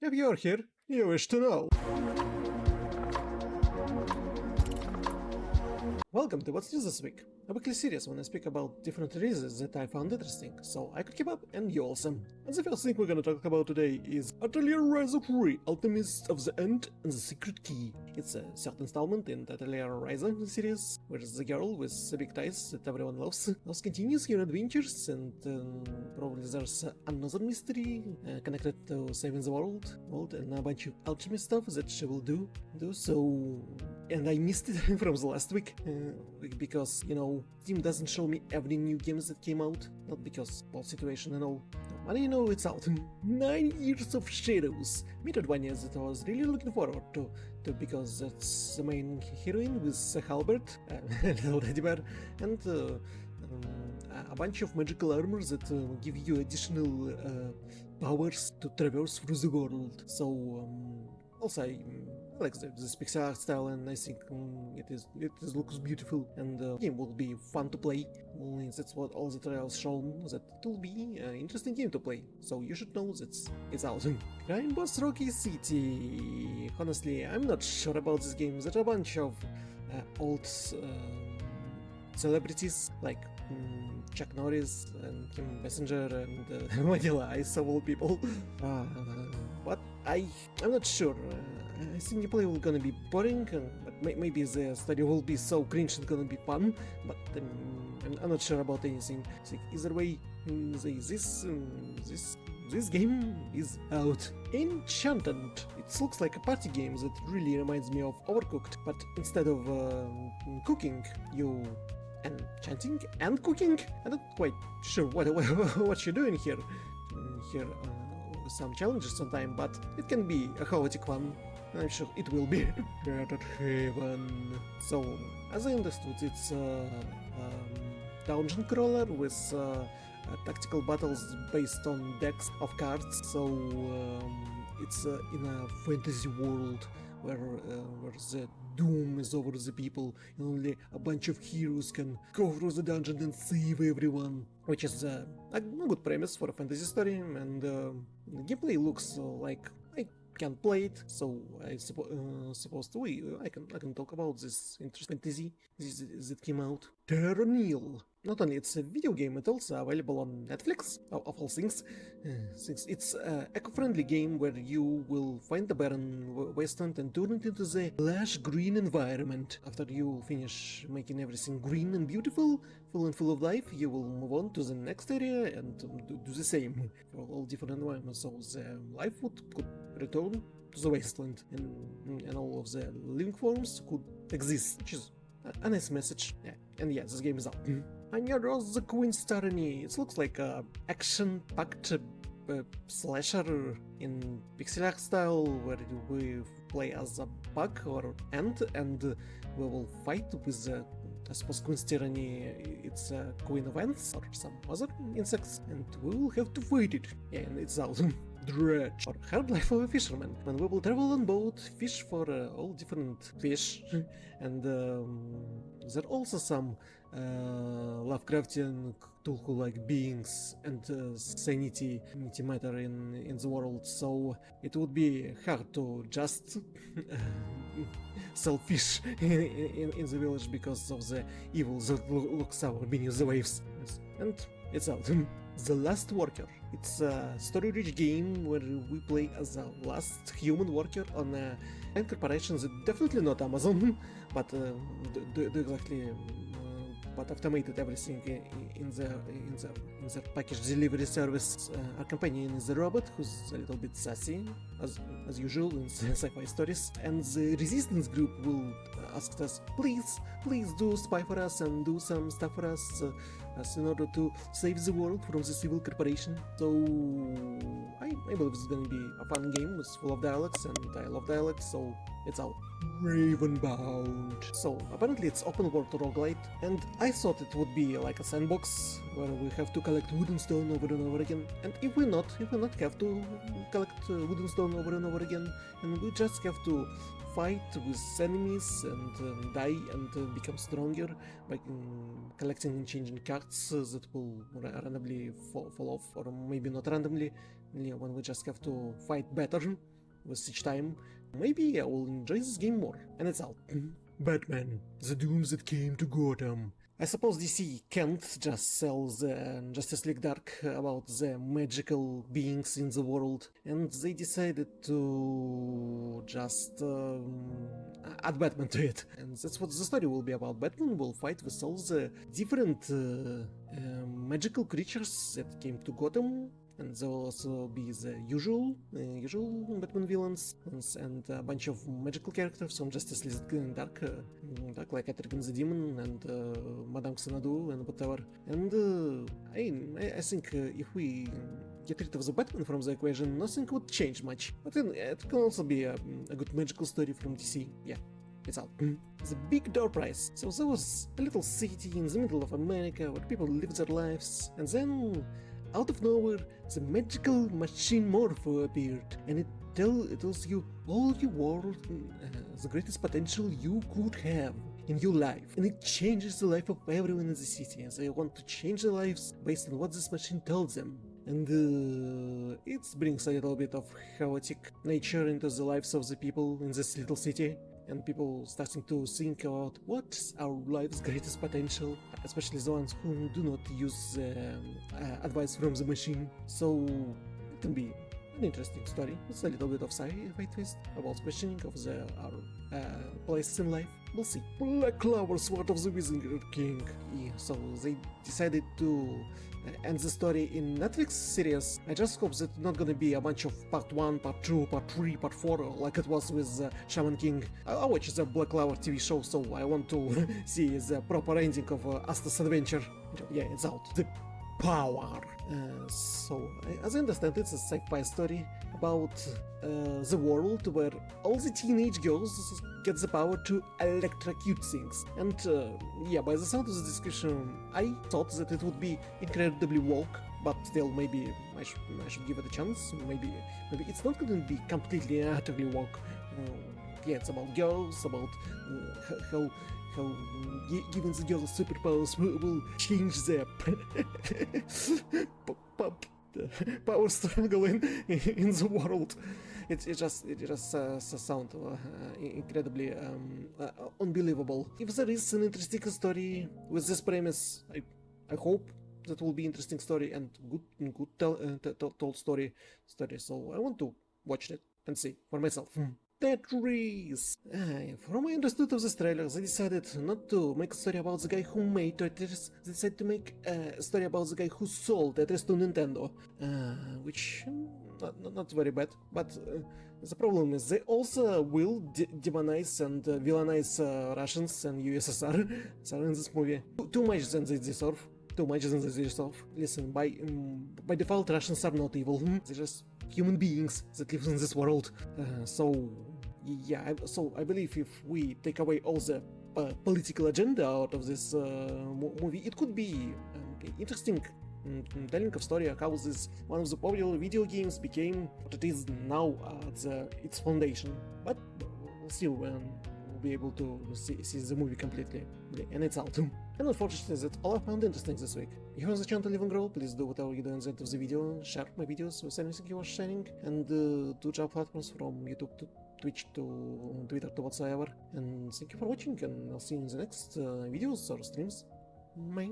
If you're here, you wish to know. Welcome to What's News This Week, a weekly series when I speak about different releases that I found interesting, so I could keep up and you also. And the first thing we're gonna talk about today is Atelier Ryza 3, Alchemist of the End and the Secret Key. It's a third installment in the Atelier Ryza series, where the girl with the big ties that everyone loves continues her adventures, and probably there's another mystery connected to saving the world, and a bunch of alchemist stuff that she will do so. And I missed it from the last week, because, you know, Steam doesn't show me every new games that came out, not because both situation and all. But you know it's out. 9 Years of Shadows, Metroidvania that I was really looking forward to because that's the main heroine with Halbert, little teddy bear, and a bunch of magical armor that give you additional powers to traverse through the world. So also I like this pixel art style, and I think it looks beautiful, and the game will be fun to play. That's what all the trailers shown, that it will be an interesting game to play, so you should know that it's out. Crime Boss Rockay City. Honestly, I'm not sure about this game. There are a bunch of old celebrities like Chuck Norris and Kim Basinger and Vanilla Ice of all people. But I'm not sure. I think the play will gonna be boring, but maybe the story will be so cringe it's gonna be fun, but I'm not sure about anything. So either way, this game is out. Enchanted. It looks like a party game that really reminds me of Overcooked, but instead of cooking, you enchanting and cooking. I'm not quite sure what you're doing here. Some challenges sometime, but it can be a chaotic one. I'm sure it will be. Shattered Haven. So, as I understood, it's a dungeon crawler with tactical battles based on decks of cards. So it's in a fantasy world where the doom is over the people, and only a bunch of heroes can go through the dungeon and save everyone, which is a good premise for a fantasy story, and the gameplay looks like I can play it, so I suppose I can talk about this interesting fantasy that came out. Terra Nil. Not only it's a video game, it's also available on Netflix, of all things. Since it's an eco-friendly game where you will find the barren wasteland and turn it into the lush green environment. After you finish making everything green and beautiful, full of life, you will move on to the next area and do the same for all different environments. So the life could return to the wasteland, and all of the living forms could exist, which is a nice message. Yeah, and yeah, this game is out. Anyaroth the Queen's Tyranny. It looks like a action-packed slasher in pixel art style, where we play as a bug or ant, and we will fight with I suppose Queen's Tyranny. It's a queen of ants or some other insects, and we will have to fight it. Yeah, and it's out. Dredge, or hard life of a fisherman, when we will travel on boat, fish for all different fish, and there are also some Lovecraftian Cthulhu-like beings and sanity matter in the world, so it would be hard to just sell fish in the village because of the evil that looks out beneath the waves. Yes. And it's out. The Last Worker. It's a story-rich game where we play as a last human worker on a corporation that definitely not Amazon, but but automated everything in their package delivery service. Our companion is a robot who's a little bit sassy, as usual in sci-fi stories, and the resistance group will ask us, please do spy for us and do some stuff for us, in order to save the world from this evil corporation. So I believe it's gonna be a fun game with full of dialogues, and I love dialogues, so it's out. Ravenbound. So apparently it's open world roguelite, and I thought it would be like a sandbox where we have to collect wood and stone over and over again, and if we not have to collect wood and stone over and over again, and we just have to fight with enemies and die and become stronger by collecting and changing cards that will randomly fall off, or maybe not randomly, when we just have to fight better. with each time, maybe I will enjoy this game more. And it's out. Batman, the doom that came to Gotham. I suppose DC can't just sell the Justice League Dark about the magical beings in the world, and they decided to just add Batman to it. And that's what the story will be about. Batman will fight with all the different magical creatures that came to Gotham, and there will also be the usual Batman villains and a bunch of magical characters from Justice League Dark, like Etrigan the Demon and Madame Xanadu and whatever. And I think if we get rid of the Batman from the equation, nothing would change much. But then it can also be a good magical story from DC. Yeah. It's out. The Big Door Prize. So there was a little city in the middle of America where people lived their lives, and then out of nowhere, the magical machine Morpho appeared, and it tells you all you want, the greatest potential you could have in your life, and it changes the life of everyone in the city, and they want to change their lives based on what this machine tells them. And it brings a little bit of chaotic nature into the lives of the people in this little city, and people starting to think about what's our life's greatest potential, especially the ones who do not use advice from the machine. So it can be an interesting story. It's a little bit of sci-fi twist about questioning of our places in life. We'll see. Black Clover, Sword of the Wizard King. Yeah, so they decided to end the story in Netflix series. I just hope that it's not gonna be a bunch of part 1, part 2, part 3, part 4 like it was with Shaman King. I watch the Black Clover TV show, so I want to see the proper ending of Asta's adventure. Yeah, it's out. The Power. So, as I understand, it's a sci-fi story about the world where all the teenage girls get the power to electrocute things. And yeah, by the sound of the description, I thought that it would be incredibly woke, but still, maybe I should give it a chance. Maybe it's not going to be completely and utterly woke. Yeah, it's about girls, about how giving the girls superpowers will change their power struggle in the world. It just sounds incredibly unbelievable. If there is an interesting story with this premise, I hope that will be interesting story and good told story. So I want to watch it and see for myself. Tetris! From what I understood of this trailer, they decided not to make a story about the guy who made Tetris, they decided to make a story about the guy who sold Tetris to Nintendo, which not very bad, but the problem is they also will demonize and villainize Russians and USSR in this movie. Too much than they deserve. Listen, by default, Russians are not evil. They're just human beings that live in this world. So I believe if we take away all the political agenda out of this movie, it could be interesting telling of story of how this one of the popular video games became what it is now at its foundation. But we'll see when we'll be able to see the movie completely, and it's out. And unfortunately, that's all I found interesting this week. If you want the channel to live and grow, please do whatever you do in the end of the video, share my videos with anything you are sharing, and do job platforms from YouTube to Twitch to Twitter to whatsoever. And thank you for watching, and I'll see you in the next videos or streams. Bye.